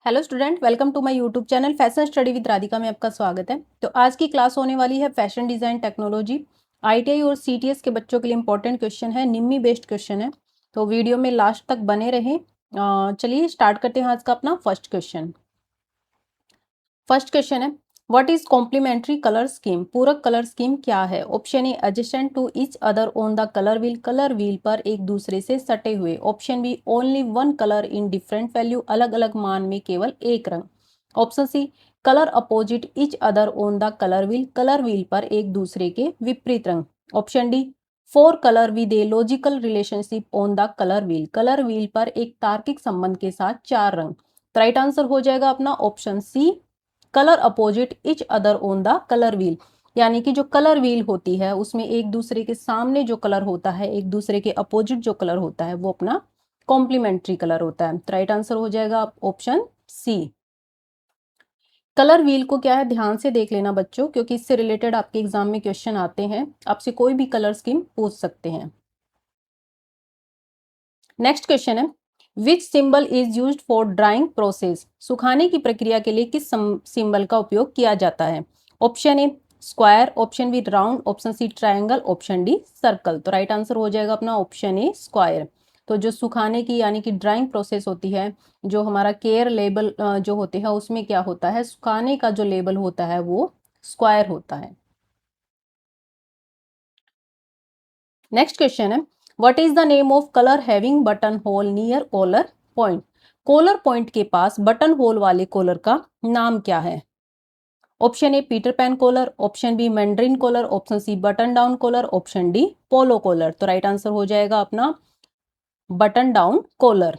Hello student, welcome to my YouTube channel fashion study with Radhika में आपका स्वागत है। तो आज की क्लास होने वाली है फैशन डिज़ाइन टेक्नोलॉजी। आईटीआई और सीटीएस के बच्चों के लिए इंपॉर्टेंट क्वेश्चन है, निम्मी बेस्ड क्वेश्चन है। तो वीडियो में लास्ट तक बने रहें। चलिए स्टार्ट करते हैं आज का अपना फर्स्ट क्वेश्चन। फर्स्ट क्वेश्चन है, what is complementary colour scheme? पूरक कलर स्कीम क्या है? Option A, adjacent to each other on the colour wheel पर एक दूसरे से सटे हुए। Option B, only one colour in different value, अलग अलग मान में केवल एक रंग। Option C, colour opposite each other on the colour wheel पर एक दूसरे के विपरीत रंग। Option D, four colour with a logical relationship on the colour wheel पर एक तार्किक संबंध के साथ चार रंग। तो राइट आंसर हो जाएगा अपना option C, colour opposite each other on the colour wheel. यानी कि जो कलर व्हील होती है उसमें एक दूसरे के सामने जो कलर होता है, एक दूसरे के अपोजिट जो कलर होता है वो अपना कॉम्प्लीमेंट्री कलर होता है। तो राइट आंसर हो जाएगा ऑप्शन सी। कलर व्हील को क्या है, ध्यान से देख लेना बच्चों, क्योंकि इससे रिलेटेड आपके एग्जाम में क्वेश्चन आते हैं, आपसे कोई भी कलर स्कीम पूछ सकते हैं। नेक्स्ट क्वेश्चन है, विच symbol is used for drawing process? सुखाने की प्रक्रिया के लिए किस सिंबल का उपयोग किया जाता है? Option A square, option B round, option C triangle, option D circle. तो राइट आंसर हो जाएगा अपना ऑप्शन ए स्क्वायर। तो जो सुखाने की यानी कि ड्राइंग प्रोसेस होती है, जो हमारा केयर लेबल जो होते हैं उसमें क्या होता है, सुखाने का जो लेबल होता है वो स्क्वायर होता है। नेक्स्ट क्वेश्चन है, what is the name of collar having button hole near collar point? Collar point के पास बटन होल वाले कॉलर का नाम क्या है? Option A Peter Pan collar, option B mandarin collar, option C button down collar, option D polo collar. तो right answer हो जाएगा अपना button down collar.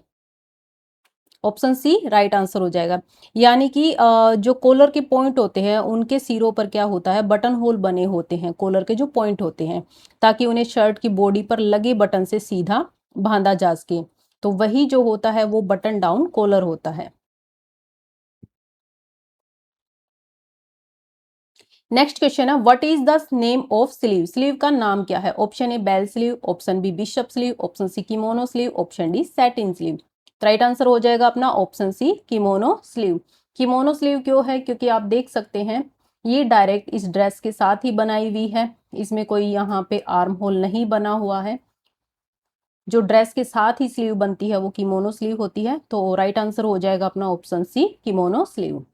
Option C right answer हो जाएगा। यानी कि जो कॉलर के पॉइंट होते हैं उनके सिरों पर क्या होता है, बटन होल बने होते हैं, कॉलर के जो पॉइंट होते हैं, ताकि उन्हें शर्ट की बॉडी पर लगे बटन से सीधा बांधा जा सके। तो वही जो होता है वो बटन डाउन कॉलर होता है। नेक्स्ट क्वेश्चन है, what is the name of sleeve? Sleeve का नाम क्या है? Option A bell sleeve, option B bishop sleeve, option C kimono sleeve, option D satin sleeve. तो राइट आंसर हो जाएगा अपना option C kimono sleeve. Kimono sleeve क्यों है? क्योंकि आप देख सकते हैं ये डायरेक्ट इस ड्रेस के साथ ही बनाई हुई है, इसमें कोई यहाँ पे आर्म होल नहीं बना हुआ है। जो ड्रेस के साथ ही स्लीव बनती है वो किमोनो स्लीव होती है। तो राइट आंसर हो जाएगा अपना option C kimono sleeve.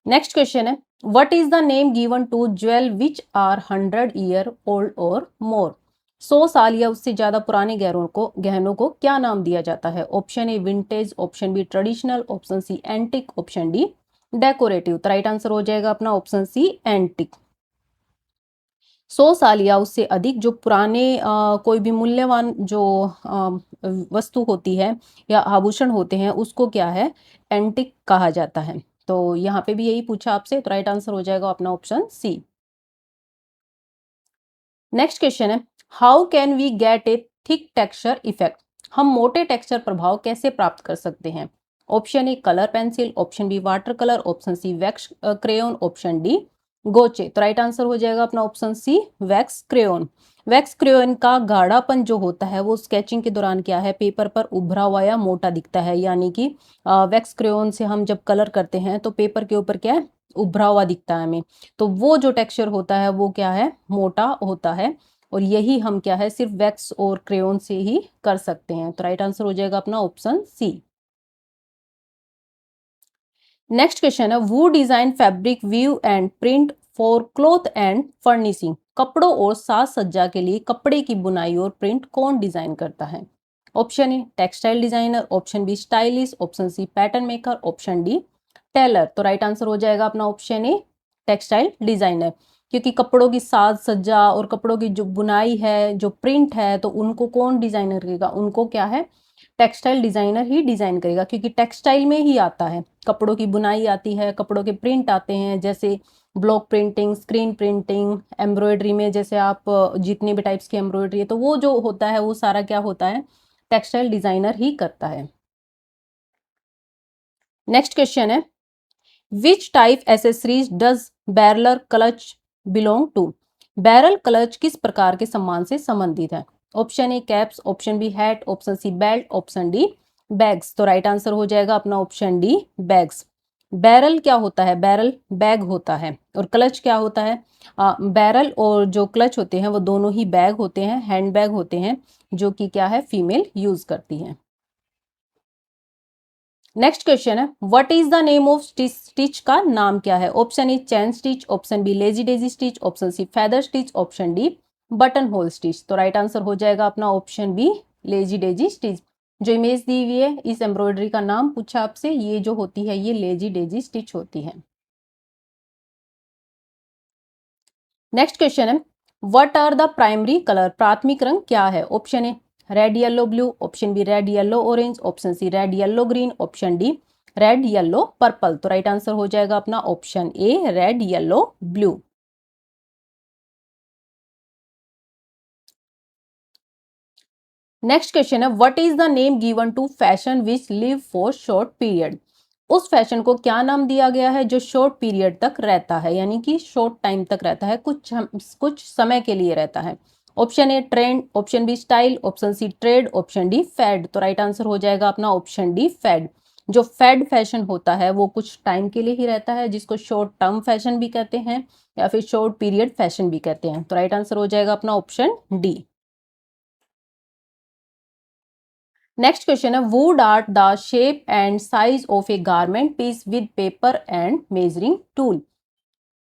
Next question है, what is the name given to jewel which are 100 year old और मोर? 100 साल या उससे ज्यादा पुराने गहनों को क्या नाम दिया जाता है? Option A vintage, option B traditional, option C antique, option D decorative. तो राइट आंसर हो जाएगा अपना ऑप्शन सी एंटिक। 100 साल या उससे अधिक जो पुराने कोई भी मूल्यवान जो वस्तु होती है या आभूषण होते हैं उसको क्या है, एंटिक कहा जाता है। तो यहाँ पे भी यही पूछा आपसे, तो राइट आंसर हो जाएगा अपना ऑप्शन सी। नेक्स्ट क्वेश्चन है, how can we get a thick texture effect? हम मोटे टेक्सचर प्रभाव कैसे प्राप्त कर सकते हैं? Option A colour pencil, option B water colour, option C wax crayon, option D gouache. तो राइट आंसर हो जाएगा अपना option C wax crayon. Wax crayon का गाढ़ापन जो होता है वो स्केचिंग के दौरान क्या है, पेपर पर उभरा हुआ या मोटा दिखता है। यानी कि वैक्स क्रेयोन से हम जब कलर करते हैं तो पेपर के ऊपर क्या है, उभरा हुआ दिखता है हमें। तो वो जो टेक्सचर होता है वो क्या है, मोटा होता है। और यही हम क्या है, सिर्फ वैक्स और क्रेयोन से ही कर सकते हैं। तो राइट आंसर हो जाएगा अपना ऑप्शन सी। नेक्स्ट क्वेश्चन है, वो design fabric view and print for cloth and furnishing? कपड़ों और साज सज्जा के लिए कपड़े की बुनाई और प्रिंट कौन डिजाइन करता है? Option A textile designer, option B stylist, option C pattern maker, option D tailor. तो राइट आंसर हो जाएगा अपना ऑप्शन ए टेक्सटाइल डिजाइनर। क्योंकि कपड़ों की साज सज्जा और कपड़ों की जो बुनाई है, जो प्रिंट है, तो उनको कौन डिजाइनर करेगा, उनको क्या है, टेक्सटाइल डिजाइनर ही डिजाइन करेगा। क्योंकि टेक्सटाइल में ही आता है, कपड़ों की बुनाई आती है, कपड़ों के प्रिंट आते हैं, जैसे block printing, screen printing, embroidery में जैसे आप जितने भी टाइप्स की एम्ब्रॉयडरी है, तो वो जो होता है वो सारा क्या होता है, टेक्सटाइल डिजाइनर ही करता है। नेक्स्ट क्वेश्चन है, which type accessories does barrel clutch belong to? Barrel clutch किस प्रकार के सम्मान से संबंधित है? Option A caps, option B hat, option C belt, option D bags, तो राइट आंसर हो जाएगा अपना ऑप्शन डी बैग्स। बैरल क्या होता है? बैरल बैग होता है। और क्लच क्या होता है? बैरल और जो क्लच होते हैं वो दोनों ही बैग होते हैं, हैंड बैग होते हैं, जो कि क्या है, फीमेल यूज करती हैं। नेक्स्ट क्वेश्चन है, what is the name of stitch? Stitch का नाम क्या है? Option A chain stitch, option B lazy daisy stitch, option C feather stitch, option D button hole stitch. तो राइट आंसर हो जाएगा अपना option B lazy daisy stitch. जो image दी हुई है, इस एम्ब्रॉयडरी का नाम पूछा आपसे, ये जो होती है ये लेजी डेजी स्टिच होती है। नेक्स्ट क्वेश्चन है, what are the primary colour? प्राथमिक रंग क्या है? Option A red yellow blue, option B red yellow orange, option C red yellow green, option D red yellow purple. तो राइट आंसर हो जाएगा अपना option A red yellow blue. Next question है, what is the name given to fashion which live for short period? उस fashion को क्या नाम दिया गया है जो शॉर्ट पीरियड तक रहता है, यानी कि शॉर्ट टाइम तक रहता है, कुछ समय के लिए रहता है। Option A trend, option B style, option C trade, option D fad. तो राइट आंसर हो जाएगा अपना ऑप्शन डी फैड। जो फैड फैशन होता है वो कुछ टाइम के लिए ही रहता है, जिसको शॉर्ट टर्म फैशन भी कहते हैं या फिर शॉर्ट पीरियड फैशन भी कहते हैं। तो राइट आंसर हो जाएगा अपना ऑप्शन डी। नेक्स्ट क्वेश्चन है, would art the shape and size of A garment peace with paper and measuring tool?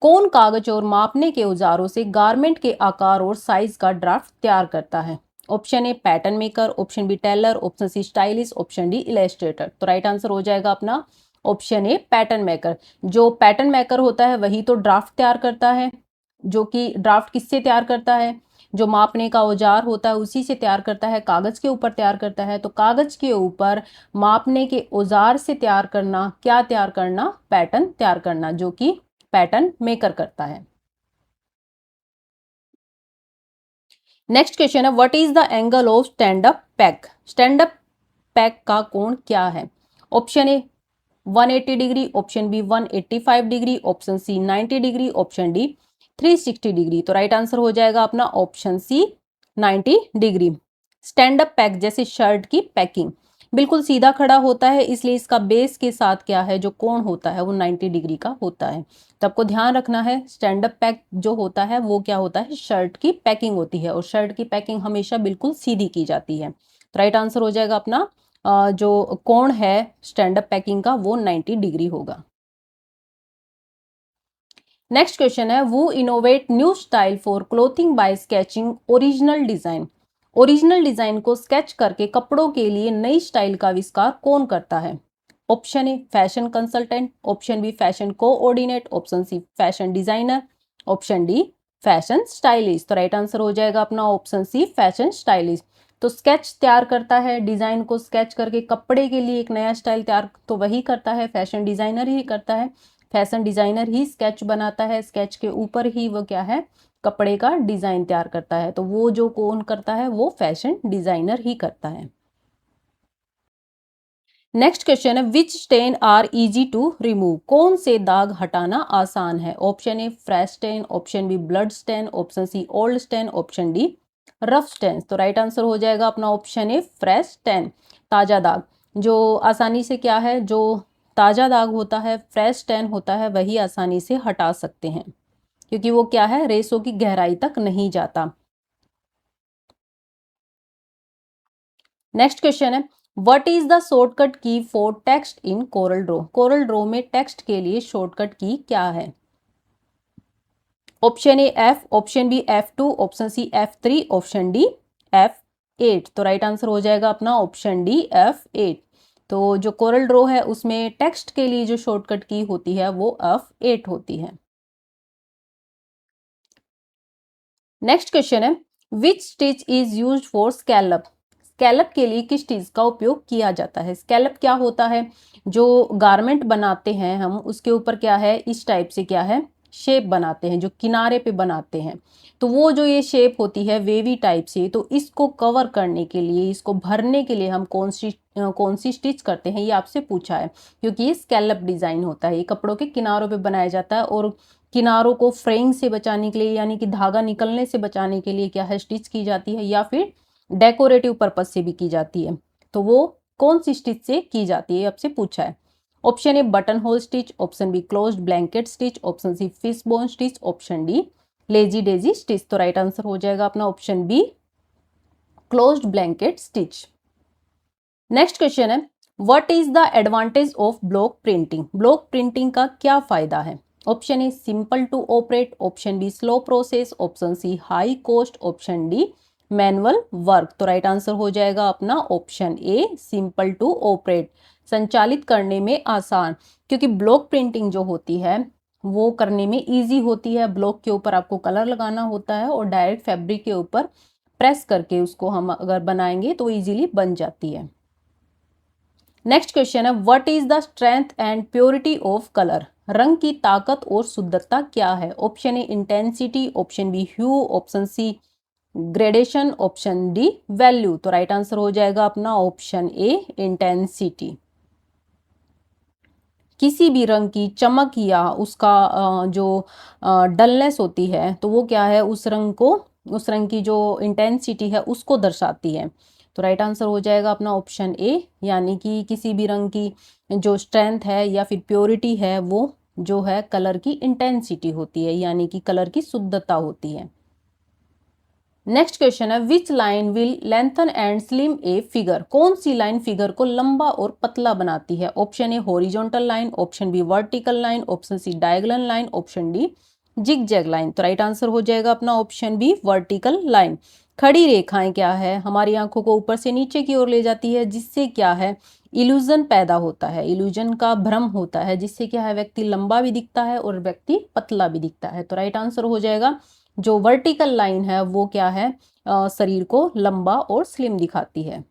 कौन कागज और मापने के औजारों से गारमेंट के आकार और साइज का ड्राफ्ट तैयार करता है? Option A pattern maker, option B tailor, option C stylist, option D illustrator. तो राइट आंसर हो जाएगा अपना ऑप्शन ए पैटर्न मेकर। जो पैटर्न मेकर होता है वही तो ड्राफ्ट तैयार करता है, जो कि ड्राफ्ट किससे तैयार करता है? जो मापने का औजार होता है उसी से तैयार करता है, कागज के ऊपर तैयार करता है। तो कागज के ऊपर मापने के औजार से तैयार करना, क्या तैयार करना? पैटर्न तैयार करना, जो कि पैटर्न मेकर करता है। नेक्स्ट क्वेश्चन है, what is the angle of stand up pack? Stand up pack का कोण क्या है? Option A 180 degree, option B 185 degree, option C 90 degree, option D 360 degree. तो राइट आंसर हो जाएगा अपना option C 90 degree. Stand up pack जैसे shirt की पैकिंग बिल्कुल सीधा खड़ा होता है, इसलिए इसका बेस के साथ क्या है, जो कोण होता है वो 90 डिग्री का होता है। तो आपको ध्यान रखना है, स्टैंड अप पैक जो होता है वो क्या होता है, शर्ट की पैकिंग होती है, और शर्ट की पैकिंग हमेशा बिल्कुल सीधी की जाती है। तो राइट आंसर हो जाएगा अपना जो कोण है स्टैंड अप पैकिंग का वो 90 डिग्री होगा। नेक्स्ट क्वेश्चन है, वो innovate new style for clothing by sketching original design? Original design को स्केच करके कपड़ों के लिए नई स्टाइल का आविष्कार कौन करता है? Option A fashion consultant, option B fashion coordinate, option C fashion designer, option D fashion stylist. तो राइट आंसर हो जाएगा अपना ऑप्शन सी फैशन स्टाइलिस्ट। तो स्केच तैयार करता है, डिजाइन को स्केच करके कपड़े के लिए एक नया स्टाइल तैयार तो वही करता है, फैशन डिजाइनर ही करता है। फैशन डिजाइनर ही स्केच बनाता है, स्केच के ऊपर ही वो क्या है, कपड़े का डिजाइन तैयार करता है। तो वो जो कौन करता है, वो फैशन डिजाइनर ही करता है। नेक्स्ट क्वेश्चन है, which stain are easy to remove? कौन से दाग हटाना आसान है? Option A fresh stain, option B blood stain, option C old stain, option D rough stain. तो राइट आंसर हो जाएगा अपना ऑप्शन ए फ्रेश स्टेन, ताजा दाग। जो आसानी से क्या है, जो ताजा दाग होता है, फ्रेश स्टेन होता है, वही आसानी से हटा सकते हैं, क्योंकि वो क्या है, रेसों की गहराई तक नहीं जाता। नेक्स्ट क्वेश्चन है, what is the shortcut key for text in Corel Draw? Corel Draw में टेक्स्ट के लिए शॉर्टकट की क्या है? Option A F, option B F2, option C F3, option D F8। तो राइट आंसर हो जाएगा अपना ऑप्शन डी F8। तो जो कोरल ड्रॉ है उसमें टेक्स्ट के लिए जो शॉर्टकट की होती है वो F8 होती है। नेक्स्ट क्वेश्चन है, which stitch is used for scallop? Scallop के लिए किस चीज का उपयोग किया जाता है? स्कैलप क्या होता है, जो गारमेंट बनाते हैं हम उसके ऊपर क्या है, इस टाइप से क्या है, शेप बनाते हैं, जो किनारे पे बनाते हैं। तो वो जो ये शेप होती है वेवी टाइप से, तो इसको कवर करने के लिए, इसको भरने के लिए हम कौन सी स्टिच करते हैं, ये आपसे पूछा है। क्योंकि ये स्कैलप डिजाइन होता है, ये कपड़ों के किनारों पे बनाया जाता है, और किनारों को फ्रेइंग से बचाने के लिए, यानी कि धागा निकलने से बचाने के लिए क्या है, स्टिच की जाती है, या फिर डेकोरेटिव पर्पज से भी की जाती है। तो वो कौन सी स्टिच से की जाती है, आपसे पूछा है। Option A button hole stitch, option B closed blanket stitch, option C fish bone stitch, option D lazy daisy stitch. तो राइट आंसर हो जाएगा अपना option B closed blanket stitch. Next question है, what is the advantage of block printing? Block printing का क्या फायदा है? Option A simple to operate, option B slow process, option C high cost, option D manual work. तो right answer हो जाएगा अपना option A simple to operate, संचालित करने में आसान। क्योंकि ब्लॉक प्रिंटिंग जो होती है वो करने में इजी होती है। ब्लॉक के ऊपर आपको कलर लगाना होता है और डायरेक्ट फैब्रिक के ऊपर प्रेस करके उसको हम अगर बनाएंगे तो इजीली बन जाती है। नेक्स्ट क्वेश्चन है, what is the strength and purity of colour? रंग की ताकत और शुद्धता क्या है? Option A intensity, option B hue, option C gradation, option D value. तो राइट आंसर हो जाएगा अपना ऑप्शन ए इंटेंसिटी। किसी भी रंग की चमक या उसका जो डलनेस होती है तो वो क्या है, उस रंग को, उस रंग की जो इंटेंसिटी है उसको दर्शाती है। तो राइट आंसर हो जाएगा अपना ऑप्शन ए, यानी कि किसी भी रंग की जो स्ट्रेंथ है या फिर प्योरिटी है वो जो है कलर की इंटेंसिटी होती है, यानी कि कलर की शुद्धता होती है। नेक्स्ट क्वेश्चन है, which line will lengthen and slim a figure? कौन सी लाइन फिगर को लंबा और पतला बनाती है? Option A horizontal line, option B vertical line, option C diagonal line, option D zig zag line. तो राइट आंसर हो जाएगा अपना ऑप्शन बी वर्टिकल लाइन। खड़ी रेखाएं क्या है, हमारी आंखों को ऊपर से नीचे की ओर ले जाती है, जिससे क्या है इल्यूजन पैदा होता है, इल्यूजन का भ्रम होता है, जिससे क्या है व्यक्ति लंबा भी दिखता है और व्यक्ति पतला भी दिखता है। तो राइट आंसर हो जाएगा जो वर्टिकल लाइन है वो क्या है, शरीर को लंबा और स्लिम दिखाती है।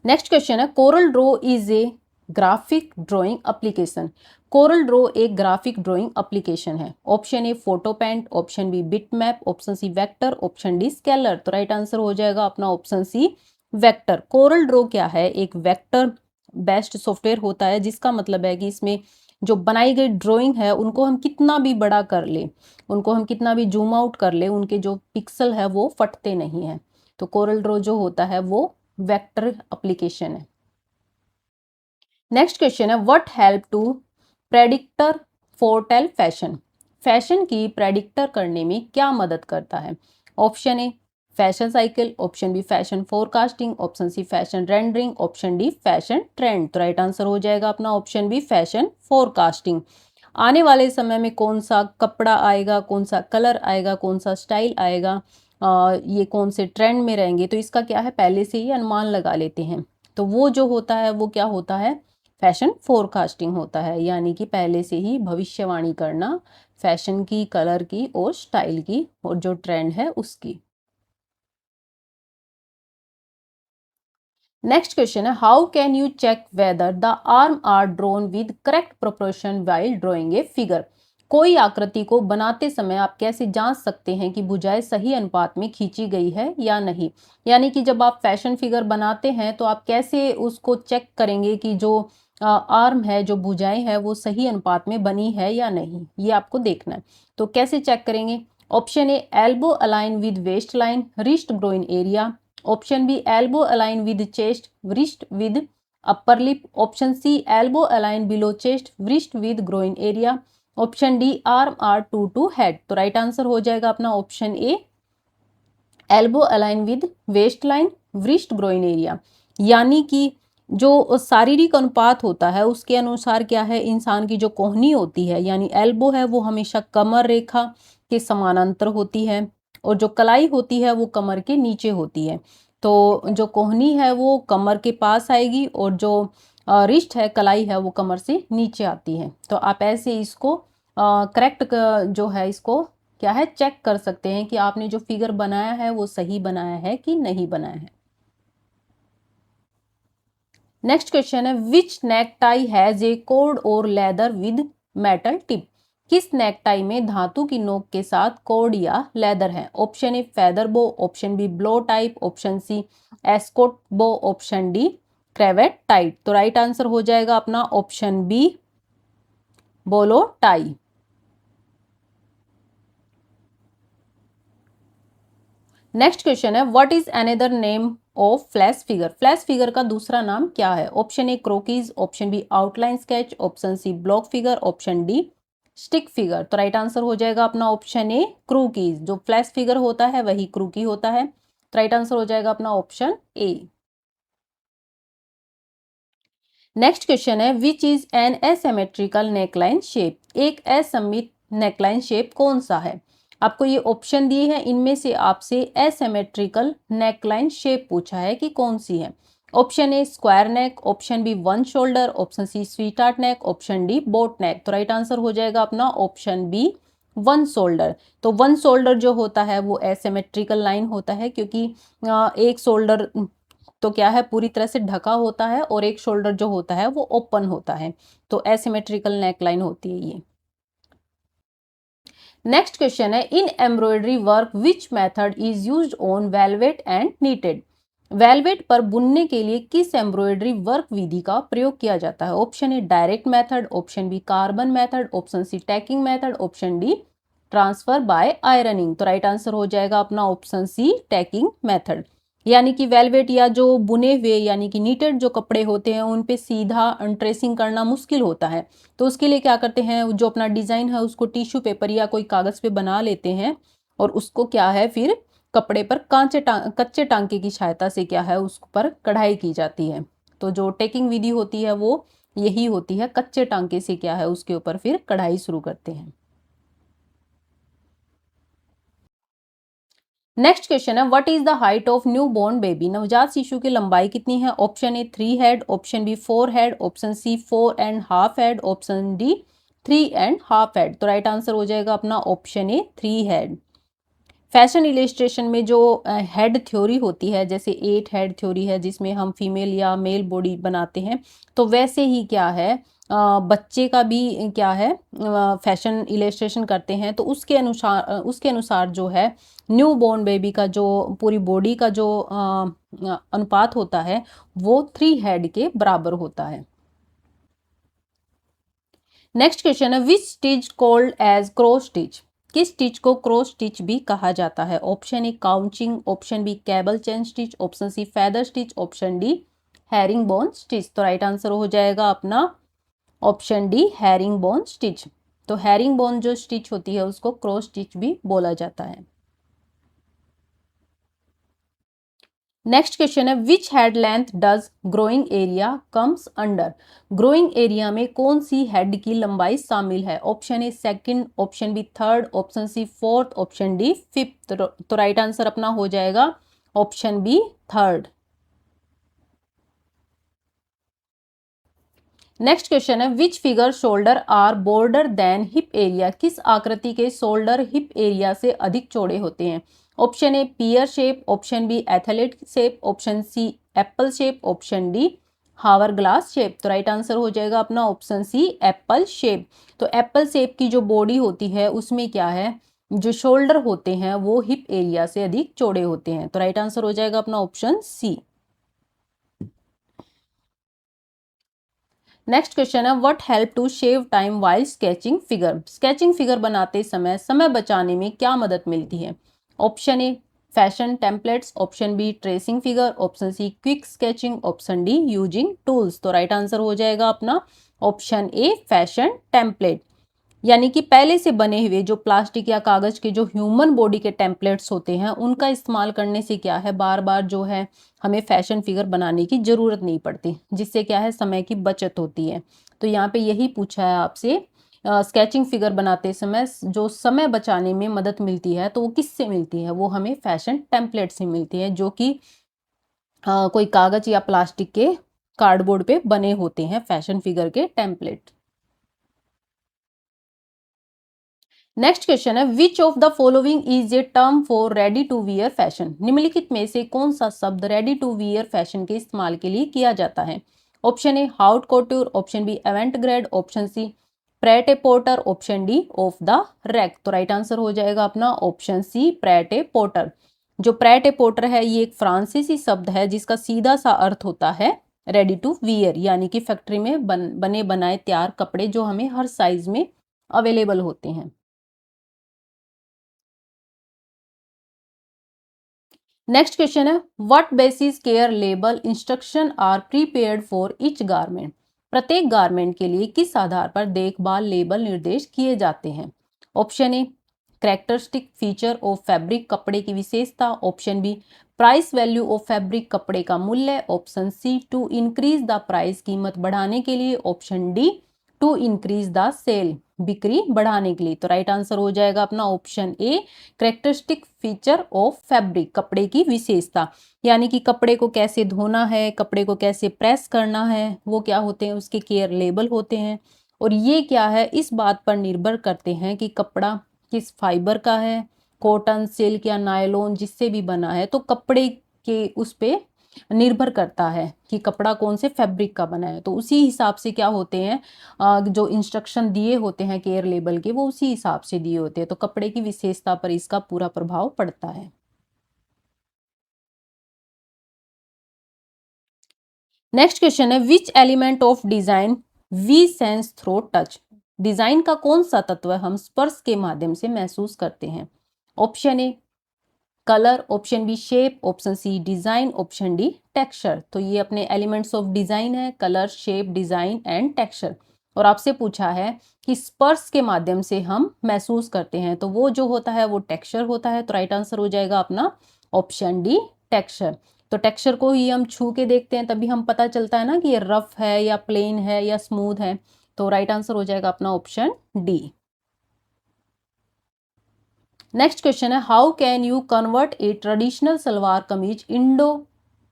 नेक्स्ट क्वेश्चन है, Corel Draw is a graphic drawing application? Corel Draw एक ग्राफिक ड्राइंग एप्लीकेशन है। Option A photo paint, option B bit map, option C vector, option D scalar. तो राइट आंसर हो जाएगा अपना option C vector. Corel Draw क्या है, एक vector based software होता है, जिसका मतलब है कि इसमें जो बनाई गई ड्राइंग है उनको हम कितना भी बड़ा कर ले, उनको हम कितना भी जूम आउट कर ले, उनके जो पिक्सल है वो फटते नहीं है। तो कोरल ड्रॉ जो होता है वो वेक्टर एप्लीकेशन है। नेक्स्ट क्वेश्चन है, what help to predictor foretell fashion? Fashion की प्रेडिक्टर करने में क्या मदद करता है? Option A fashion cycle, option B fashion forecasting, option C fashion rendering, option D fashion trend. तो राइट आंसर हो जाएगा अपना ऑप्शन बी फैशन फोरकास्टिंग। आने वाले समय में कौन सा कपड़ा आएगा, कौन सा कलर आएगा, कौन सा स्टाइल आएगा, ये कौन से ट्रेंड में रहेंगे, तो इसका क्या है पहले से ही अनुमान लगा लेते हैं। तो वो जो होता है वो क्या होता है, फैशन फोरकास्टिंग होता है, यानी कि पहले से ही भविष्यवाणी करना फैशन की, कलर की और स्टाइल की और जो ट्रेंड है उसकी। नेक्स्ट क्वेश्चन है, how can you check whether the arm are drawn with correct proportion while drawing a figure? कोई आकृति को बनाते समय आप कैसे जांच सकते हैं कि भुजाएं सही अनुपात में खींची गई है या नहीं? यानी कि जब आप फैशन फिगर बनाते हैं तो आप कैसे उसको चेक करेंगे कि जो आर्म है, जो भुजाएं है वो सही अनुपात में बनी है या नहीं, ये आपको देखना है। तो कैसे चेक करेंगे? Option A elbow align with waist line, wrist groin area, option B elbow align with chest, wrist with upper lip, option C elbow align below chest, wrist with groin area, option D arm are to head. तो right answer हो जाएगा अपना option A elbow align with waist line, wrist groin area. यानी कि जो शारीरिक अनुपात होता है उसके अनुसार क्या है, इंसान की जो कोहनी होती है यानी एल्बो है वो हमेशा कमर रेखा के समानांतर होती है, और जो कलाई होती है वो कमर के नीचे होती है। तो जो कोहनी है वो कमर के पास आएगी और जो रिस्ट है, कलाई है, वो कमर से नीचे आती है। तो आप ऐसे इसको करेक्ट जो है इसको क्या है चेक कर सकते हैं कि आपने जो फिगर बनाया है वो सही बनाया है कि नहीं बनाया है। नेक्स्ट क्वेश्चन है, which neck tie has a cord or leather with metal tip? किस नेक टाई में धातु की नोक के साथ कोड या लेदर है? Option A feather bow, option B bolo tie, option C ascot bow, option D cravat tie. तो राइट आंसर हो जाएगा अपना option B bolo tie. Next question है, what is another name of flash figure? Flash figure का दूसरा नाम क्या है? Option A croquis, option B outline sketch, option C block figure, option D stick figure. तो राइट आंसर हो जाएगा अपना ऑप्शन ए क्रूकीज। जो फ्लैश फिगर होता है वही क्रूकी होता है। तो राइट आंसर हो जाएगा अपना ऑप्शन ए। नेक्स्ट क्वेश्चन है, which is an asymmetrical neckline shape? एक असममित नेकलाइन शेप कौन सा है? आपको ये ऑप्शन दिए हैं, इनमें से आपसे एसिमेट्रिकल नेकलाइन शेप पूछा है कि कौन सी है। Option A square neck, option B one shoulder, option C sweetheart neck, option D boat neck. तो राइट आंसर हो जाएगा अपना ऑप्शन बी वन शोल्डर। तो वन शोल्डर जो होता है वो एसिमेट्रिकल लाइन होता है, क्योंकि एक शोल्डर तो क्या है, पूरी तरह से ढका होता है, और एक शोल्डर जो होता है वो ओपन होता है। तो एसिमेट्रिकल नेकलाइन होती है ये। नेक्स्ट क्वेश्चन है, in embroidery work which method is used on velvet and knitted? Velvet पर बुनने के लिए किस एम्ब्रॉयडरी वर्क विधि का प्रयोग किया जाता है? Option A direct method, option B carbon method, option C tacking method, option D transfer by ironing. तो राइट आंसर हो जाएगा अपना ऑप्शन सी टैकिंग मेथड। यानी कि वेलवेट या जो बुने हुए यानी कि नीटेड जो कपड़े होते हैं उन पे सीधा अनट्रेसिंग करना मुश्किल होता है। तो उसके लिए क्या करते हैं, जो अपना डिजाइन है उसको टिश्यू पेपर या कोई कागज पे बना लेते हैं, और उसको क्या है फिर कपड़े पर कच्चे टांके की सहायता से क्या है उस पर कढ़ाई की जाती है। तो जो टेकिंग विधि होती है वो यही होती है, कच्चे टांके से क्या है उसके ऊपर फिर कढ़ाई शुरू करते हैं। नेक्स्ट क्वेश्चन है, what is the height of new born baby? नवजात शिशु की लंबाई कितनी है? Option A 3 head, option B 4 head, option C 4.5 head, option D 3.5 head. तो राइट आंसर हो जाएगा अपना option A 3 head. Fashion illustration में जो हेड थ्योरी होती है, जैसे 8 हेड थ्योरी है जिसमें हम फीमेल या मेल बॉडी बनाते हैं, तो वैसे ही क्या है बच्चे का भी क्या है फैशन इलेस्ट्रेशन करते हैं, तो उसके अनुसार जो है न्यू बॉर्न बेबी का जो पूरी बॉडी का जो अनुपात होता है वो 3 हेड के बराबर होता है। नेक्स्ट क्वेश्चन है, which stitch called as cross stitch? किस स्टिच को क्रॉस स्टिच भी कहा जाता है? Option A couching, option B cable chain stitch, option C feather stitch, option D herring bone stitch. तो राइट आंसर हो जाएगा अपना option D herring bone stitch. तो हैरिंग बोन जो स्टिच होती है उसको क्रॉस स्टिच भी बोला जाता है। नेक्स्ट क्वेश्चन है, which head length does growing area comes under? Growing area में कौन सी हेड की लंबाई शामिल है? Option A second, option B third, option C fourth, option D fifth. तो राइट आंसर अपना हो जाएगा option B third. Next question है, which figure shoulder are broader than hip area? किस आकृति के शोल्डर हिप एरिया से अधिक चौड़े होते हैं? Option A pear shape, option B athlete shape, option C apple shape, option D hour glass shape. तो राइट आंसर हो जाएगा अपना ऑप्शन सी एप्पल शेप। तो एप्पल शेप की जो बॉडी होती है उसमें क्या है, जो शोल्डर होते हैं वो हिप एरिया से अधिक चौड़े होते हैं। तो राइट आंसर हो जाएगा अपना ऑप्शन सी। नेक्स्ट क्वेश्चन है, what help to save time while sketching figure? Sketching figure बनाते समय समय बचाने में क्या मदद मिलती है? Option A fashion templates, option B tracing figure, option C quick sketching, option D using tools. तो राइट आंसर हो जाएगा अपना ऑप्शन ए फैशन टेम्पलेट। यानी कि पहले से बने हुए जो प्लास्टिक या कागज के जो ह्यूमन बॉडी के टेम्पलेट्स होते हैं उनका इस्तेमाल करने से क्या है बार बार जो है हमें फैशन फिगर बनाने की जरूरत नहीं पड़ती, जिससे क्या है समय की बचत होती है। तो यहाँ पे यही पूछा है आपसे, स्केचिंग फिगर बनाते समय जो समय बचाने में मदद मिलती है तो वो किससे मिलती है? वो हमें फैशन टेम्पलेट से मिलती है, जो कि कोई कागज या प्लास्टिक के कार्डबोर्ड पे बने होते हैं फैशन फिगर के टेम्पलेट। नेक्स्ट क्वेश्चन है, which of the following is a term for ready to wear fashion? निम्नलिखित में से कौन सा शब्द रेडी टू वियर फैशन के इस्तेमाल के लिए किया जाता है? Option A haute couture, option B avant garde, option C pret a porter, option D off the rack. तो राइट आंसर हो जाएगा अपना option C pret a porter. जो प्रेट ए पोर्टर है ये एक फ्रांसीसी शब्द है जिसका सीधा सा अर्थ होता है रेडी टू वियर, यानी कि फैक्ट्री में बने बनाए तैयार कपड़े जो हमें हर साइज में अवेलेबल होते हैं। नेक्स्ट क्वेश्चन है what basis care label instruction are prepared for each garment. प्रत्येक गारमेंट के लिए किस आधार पर देखभाल लेबल निर्देश किए जाते हैं। Option A characteristic feature of fabric, कपड़े की विशेषता। Option B price value of fabric, कपड़े का मूल्य। Option C to increase the price, कीमत बढ़ाने के लिए। Option D to increase the sale, बिक्री बढ़ाने के लिए। तो राइट आंसर हो जाएगा अपना option A characteristic feature of fabric, कपड़े की विशेषता। यानी कि कपड़े को कैसे धोना है, कपड़े को कैसे प्रेस करना है, वो क्या होते हैं, उसके केयर लेबल होते हैं। और ये क्या है, इस बात पर निर्भर करते हैं कि कपड़ा किस फाइबर का है, कॉटन, सिल्क या नायलॉन, जिससे भी बना है। तो कपड़े के उस पे निर्भर करता है कि कपड़ा कौन से फैब्रिक का बना है। तो उसी हिसाब से क्या होते हैं, जो इंस्ट्रक्शन दिए होते हैं केयर लेबल के, वो उसी हिसाब से दिए होते हैं। तो कपड़े की विशेषता पर इसका पूरा प्रभाव पड़ता है। नेक्स्ट क्वेश्चन है which element of design we sense through touch. Design का कौन सा तत्व हम स्पर्श के माध्यम से महसूस करते हैं। Option A colour, option B shape, option C design, option D texture. तो ये अपने एलिमेंट्स ऑफ डिजाइन है, colour, shape, design and texture. और आपसे पूछा है कि स्पर्श के माध्यम से हम महसूस करते हैं, तो वो जो होता है वो टेक्सचर होता है। तो राइट आंसर हो जाएगा अपना ऑप्शन डी टेक्सचर। तो टेक्सचर को ही हम छू के देखते हैं, तभी हम पता चलता है ना कि ये रफ है या प्लेन है या स्मूथ है। तो राइट आंसर हो जाएगा अपना ऑप्शन डी। नेक्स्ट क्वेश्चन है how can you convert A traditional salwar kameez Indo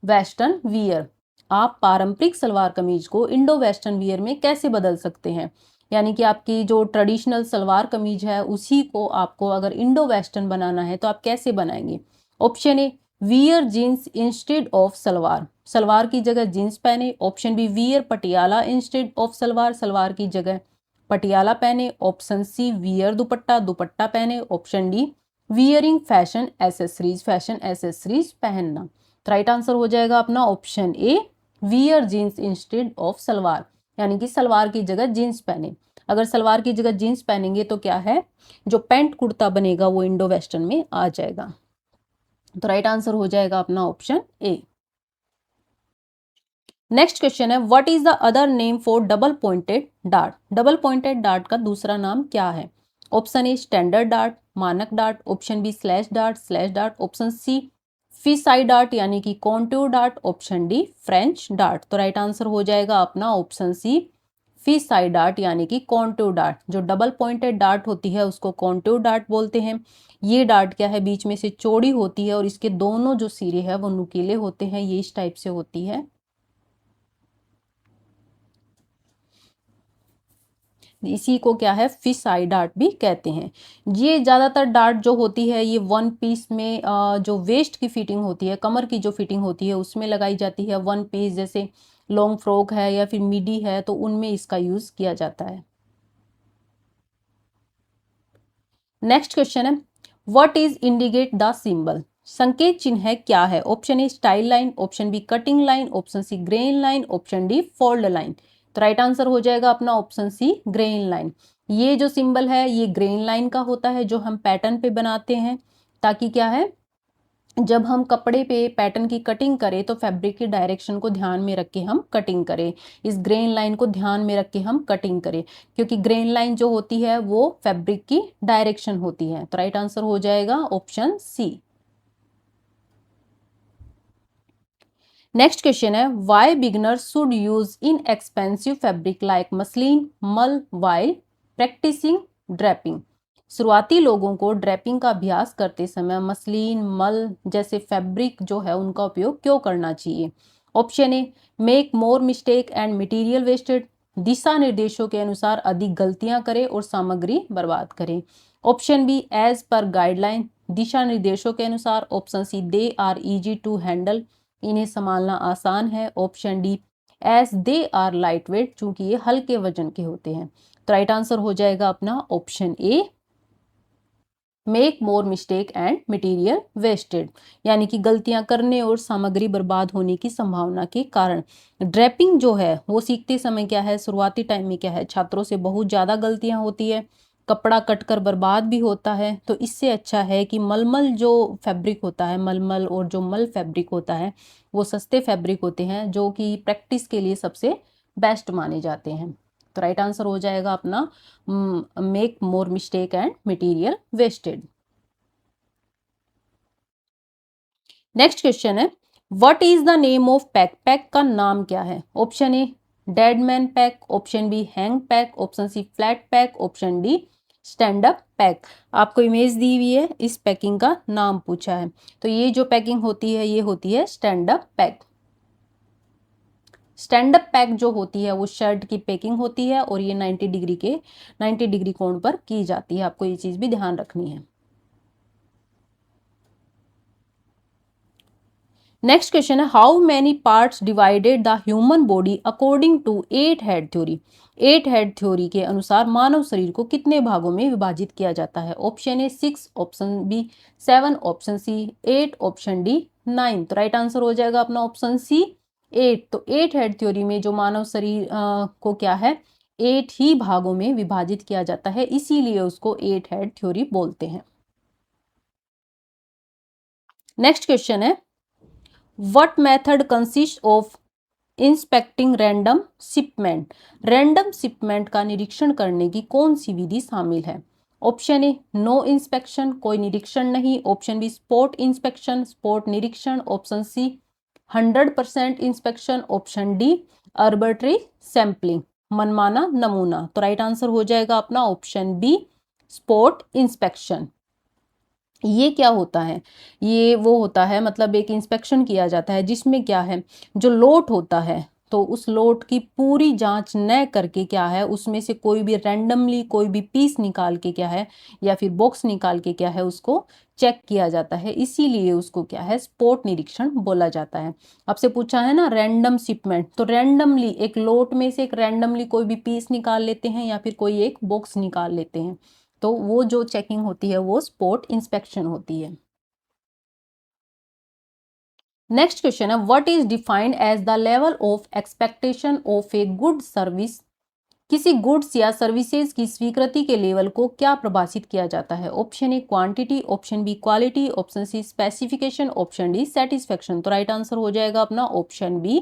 western wear. आप पारंपरिक सलवार कमीज को इंडो वेस्टर्न वियर में कैसे बदल सकते हैं। यानी कि आपकी जो ट्रेडिशनल सलवार कमीज है उसी को आपको अगर इंडो वेस्टर्न बनाना है तो आप कैसे बनाएंगे। Option A wear jeans instead of salwar, salwar की जगह जीन्स पहने। Option B wear Patiala instead of salwar, salwar की जगह पटियाला पहने। Option C wear dupatta, dupatta पहने। Option D wearing fashion accessories, fashion accessories पहनना। तो राइट आंसर हो जाएगा अपना option A wear jeans instead of salwar, यानी कि सलवार की जगह जीन्स पहने। अगर सलवार की जगह जीन्स पहनेंगे तो क्या है, जो पैंट कुर्ता बनेगा वो इंडो वेस्टर्न में आ जाएगा। तो राइट आंसर हो जाएगा अपना ऑप्शन ए। नेक्स्ट क्वेश्चन है what is the other name for double pointed dart. Double pointed dart का दूसरा नाम क्या है। ऑप्शन ए स्टैंडर्ड डार्ट, मानक dart. Option B slash dart, slash dart. Option C fish eye dart यानी कि contour dart. Option D French dart. तो right answer हो जाएगा अपना option C fish eye dart यानी कि कॉन्टूर डार्ट। जो डबल पॉइंटेड डार्ट होती है उसको कॉन्टूर डार्ट बोलते हैं। ये डार्ट क्या है, बीच में से चौड़ी होती है और इसके दोनों जो सिरे हैं वो नुकीले होते हैं। ये इस टाइप से होती है। इसी को क्या है फिश आई डार्ट भी कहते हैं। ये ज़्यादातर डार्ट जो होती है ये वन पीस में जो वेस्ट की फिटिंग होती है, कमर की जो फिटिंग होती है उसमें लगाई जाती है। वन पीस जैसे लॉन्ग फ्रॉक है या फिर मिडी है तो उनमें इसका यूज़ किया जाता है। नेक्स्ट क्वेश्चन है what is indicate the symbol. संकेत चिन्ह है क्या है। Option A style line, option B cutting line, option C grain line, option D fold line. तो राइट आंसर हो जाएगा अपना ऑप्शन सी ग्रेन लाइन। ये जो सिंबल है ये ग्रेन लाइन का होता है जो हम पैटर्न पे बनाते हैं, ताकि क्या है जब हम कपड़े पे पैटर्न की कटिंग करें तो फैब्रिक की डायरेक्शन को ध्यान में रख के हम कटिंग करें। इस ग्रेन लाइन को ध्यान में रख के हम कटिंग करें, क्योंकि ग्रेन लाइन जो होती है वो फैब्रिक की डायरेक्शन होती है। तो राइट आंसर हो जाएगा ऑप्शन सी। नेक्स्ट क्वेश्चन है why beginners should use in expensive fabric like muslin मल वाइल प्रैक्टिसिंग ड्रैपिंग। शुरुआती लोगों को ड्रैपिंग का अभ्यास करते समय मसलिन मल जैसे फैब्रिक जो है उनका उपयोग क्यों करना चाहिए। Option A make more mistake and material wasted, दिशा निर्देशों के अनुसार अधिक गलतियां करें और सामग्री बर्बाद करें। Option B as per guideline, दिशा निर्देशों के अनुसार। Option C they are easy to handle, इन्हें संभालना आसान है। Option D as they are light weight, चूंकि ये हल्के वजन के होते हैं। तो राइट आंसर हो जाएगा अपना option A make more mistake and material wasted, यानी कि गलतियां करने और सामग्री बर्बाद होने की संभावना के कारण। ड्रैपिंग जो है वो सीखते समय क्या है, शुरुआती टाइम में क्या है छात्रों से बहुत ज़्यादा गलतियां होती है, कपड़ा कटकर बर्बाद भी होता है। तो इससे अच्छा है कि मलमल जो फैब्रिक होता है, मलमल और जो मल फैब्रिक होता है, वो सस्ते फैब्रिक होते हैं जो कि प्रैक्टिस के लिए सबसे बेस्ट माने जाते हैं। तो राइट आंसर हो जाएगा अपना make more mistake and material wasted. Next question है, what is the name of pack? Pack का नाम क्या है? Option A dead man pack, option B hang pack, option C flat pack, option D stand up pack. आपको image दी हुई है, इस पैकिंग का नाम पूछा है। तो ये जो पैकिंग होती है ये होती है stand up pack. Stand up pack जो होती है वो शर्ट की पैकिंग होती है और ये 90 डिग्री कोण पर की जाती है। आपको ये चीज भी ध्यान रखनी है। नेक्स्ट क्वेश्चन है, how many parts divided the human body according to 8 head theory? 8 head theory के अनुसार मानव शरीर को कितने भागों में विभाजित किया जाता है? Option A 6, option B 7, option C 8, option D 9। तो राइट आंसर हो जाएगा अपना ऑप्शन सी 8। तो 8 हेड थ्योरी में जो मानव शरीर को क्या है, 8 ही भागों में विभाजित किया जाता है, इसीलिए उसको 8 हेड थ्योरी बोलते हैं। नेक्स्ट क्वेश्चन है, What method consists of inspecting random shipment? Random shipment का निरीक्षण करने की कौन सी विधि शामिल है? ऑप्शन ए नो इंस्पेक्शन, कोई निरीक्षण नहीं, option B spot inspection, spot निरीक्षण, option C 100% inspection, option D arbitrary sampling, मनमाना नमूना। तो राइट आंसर हो जाएगा अपना ऑप्शन बी स्पॉट इंस्पेक्शन। ये क्या होता है? ये वो होता है, मतलब एक इंस्पेक्शन किया जाता है जिसमें क्या है, जो लोट होता है तो उस लोट की पूरी जांच न करके क्या है, उसमें से कोई भी रैंडमली कोई भी पीस निकाल के क्या है, या फिर बॉक्स निकाल के क्या है, उसको चेक किया जाता है। इसीलिए उसको क्या है, स्पॉट निरीक्षण बोला जाता है। आपसे पूछा है ना रैंडम शिपमेंट, तो रैंडमली एक लोट में से एक रैंडमली कोई भी पीस निकाल लेते हैं या फिर कोई एक बॉक्स निकाल लेते हैं, तो वो जो चेकिंग होती है वो स्पॉट इंस्पेक्शन होती है। नेक्स्ट क्वेश्चन है, what is defined as the level of expectation of a good service? किसी गुड्स या सर्विसेज की स्वीकृति के लेवल को क्या परिभाषित किया जाता है? Option A quantity, option B quality, option C specification, option D satisfaction. तो राइट आंसर हो जाएगा अपना ऑप्शन बी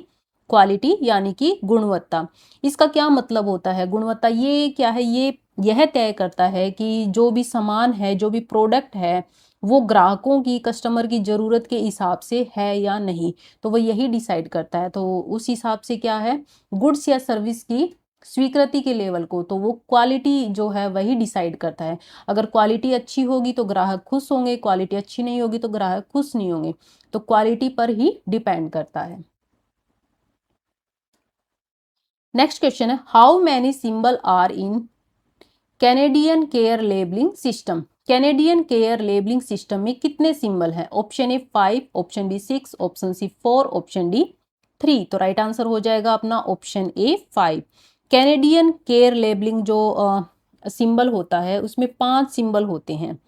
क्वालिटी, यानी कि गुणवत्ता। इसका क्या मतलब होता है गुणवत्ता? ये क्या है, ये यह तय करता है कि जो भी सामान है, जो भी प्रोडक्ट है, वो ग्राहकों की, कस्टमर की ज़रूरत के हिसाब से है या नहीं, तो वो यही डिसाइड करता है। तो उस हिसाब से क्या है, गुड्स या सर्विस की स्वीकृति के लेवल को तो वो क्वालिटी जो है वही डिसाइड करता है। अगर क्वालिटी अच्छी होगी तो ग्राहक खुश होंगे, क्वालिटी अच्छी नहीं होगी तो ग्राहक खुश नहीं होंगे। तो क्वालिटी पर ही डिपेंड करता है। नेक्स्ट क्वेश्चन है, how many symbol are in Canadian care labelling system? Canadian care labelling system में कितने सिंबल हैं? Option A 5, option B 6, option C 4, option D 3। तो राइट आंसर हो जाएगा अपना option A 5। Canadian care labelling जो symbol होता है उसमें 5 सिंबल होते हैं।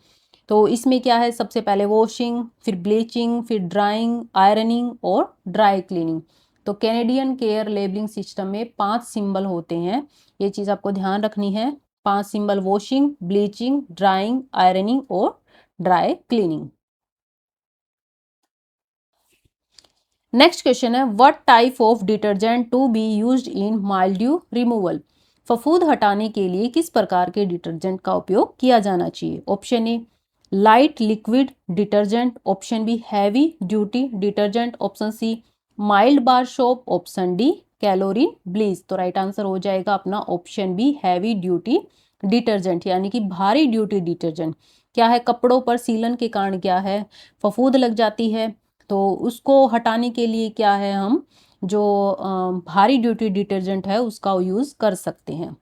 तो इसमें क्या है, सबसे पहले वॉशिंग, फिर ब्लीचिंग, फिर ड्राइंग, आयरनिंग और ड्राई क्लीनिंग। तो कैनेडियन केयर लेबलिंग सिस्टम में 5 सिंबल होते हैं, ये चीज़ आपको ध्यान रखनी है। 5 symbol, washing, bleaching, drying, ironing और ड्राई क्लीनिंग। नेक्स्ट क्वेश्चन है, what type of detergent to be used in mildew removal? फफूंद हटाने के लिए किस प्रकार के डिटर्जेंट का उपयोग किया जाना चाहिए? Option A light liquid detergent, option B heavy duty detergent, option C mild bar soap, option D chlorine bleach. तो राइट आंसर हो जाएगा अपना option B heavy duty detergent, यानी कि भारी ड्यूटी डिटर्जेंट। क्या है, कपड़ों पर सीलन के कारण क्या है, फफूंद लग जाती है, तो उसको हटाने के लिए क्या है, हम जो भारी ड्यूटी डिटर्जेंट है उसका यूज कर सकते हैं।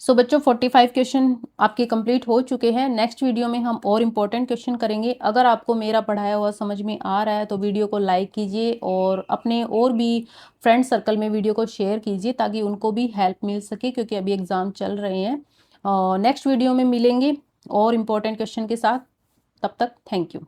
सो बच्चों 45 क्वेश्चन आपके कंप्लीट हो चुके हैं। नेक्स्ट वीडियो में हम और इम्पोर्टेंट क्वेश्चन करेंगे। अगर आपको मेरा पढ़ाया हुआ समझ में आ रहा है तो वीडियो को लाइक कीजिए और अपने और भी फ्रेंड सर्कल में वीडियो को शेयर कीजिए ताकि उनको भी हेल्प मिल सके, क्योंकि अभी एग्ज़ाम चल रहे हैं। नेक्स्ट वीडियो में मिलेंगे और इम्पोर्टेंट क्वेश्चन के साथ। तब तक थैंक यू।